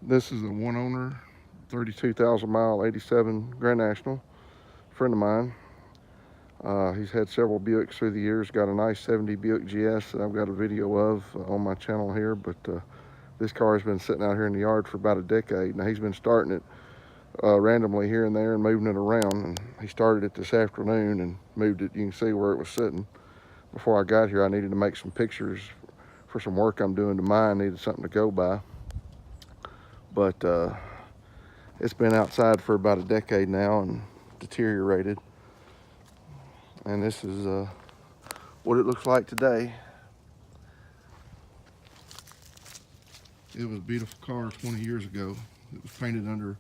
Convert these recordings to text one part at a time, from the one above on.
This is a one owner, 32,000 mile 87 Grand National, friend of mine. He's had several Buicks through the years. Got a nice 70 Buick GS that I've got a video of on my channel here, but this car has been sitting out here in the yard for about a decade. Now he's been starting it randomly here and there and moving it around, and he started it this afternoon and moved it. You can see where it was sitting. Before I got here, I needed to make some pictures for some work I'm doing to mine. Needed something to go by, but it's been outside for about a decade now and deteriorated. And this is what it looks like today. It was a beautiful car 20 years ago. It was painted under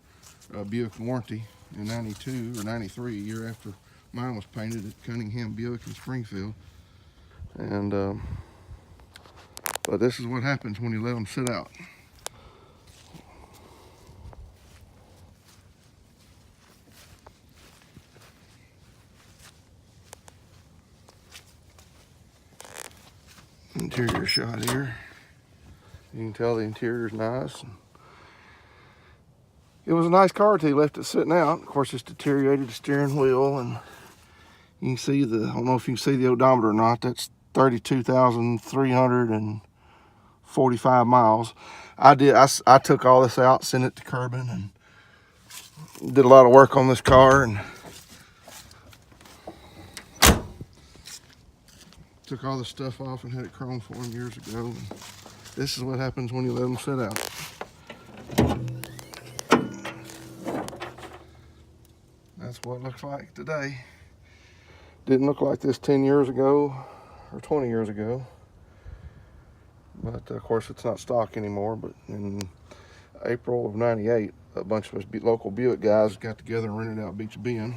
Buick warranty in 92 or 93, a year after mine was painted at Cunningham Buick in Springfield. And but this is what happens when you let them sit out. Interior shot here. You can tell the interior's nice. It was a nice car till you left it sitting out. Of course, it's deteriorated the steering wheel, and you can see the, I don't know if you can see the odometer or not, that's 32,345 miles. I took all this out, sent it to Kerbin, and did a lot of work on this car, and took all the stuff off and had it chromed for him years ago. And this is what happens when you let them sit out. That's what it looks like today. Didn't look like this 10 years ago or 20 years ago. But of course it's not stock anymore. But in April of 98, a bunch of us local Buick guys got together and rented out Beach Bend.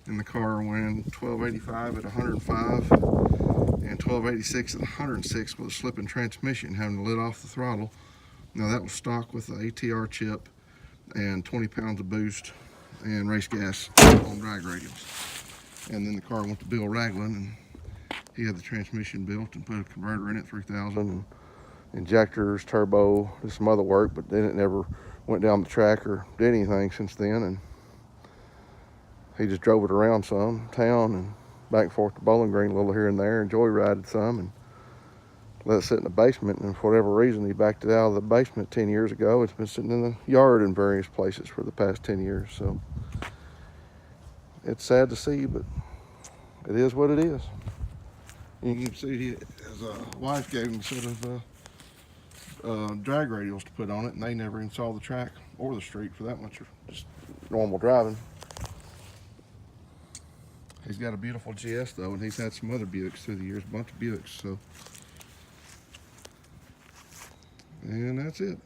And the car went 1285 at 105 and 1286 at 106 with a slipping transmission, having to let off the throttle. Now that was stock with the ATR chip and 20 pounds of boost and race gas on drag radials. And then the car went to Bill Ragland, and he had the transmission built and put a converter in it, 3000, and injectors, turbo, did some other work, but then it never went down the track or did anything since then. And he just drove it around some town and back and forth to Bowling Green a little here and there, and joyrided some, and let it sit in the basement. And for whatever reason, he backed it out of the basement 10 years ago. It's been sitting in the yard in various places for the past 10 years. So it's sad to see, but it is what it is. You can see his wife gave him a set of drag radials to put on it, and they never even saw the track or the street for that much, just normal driving. He's got a beautiful GS though, and he's had some other Buicks through the years, a bunch of Buicks. So, and that's it.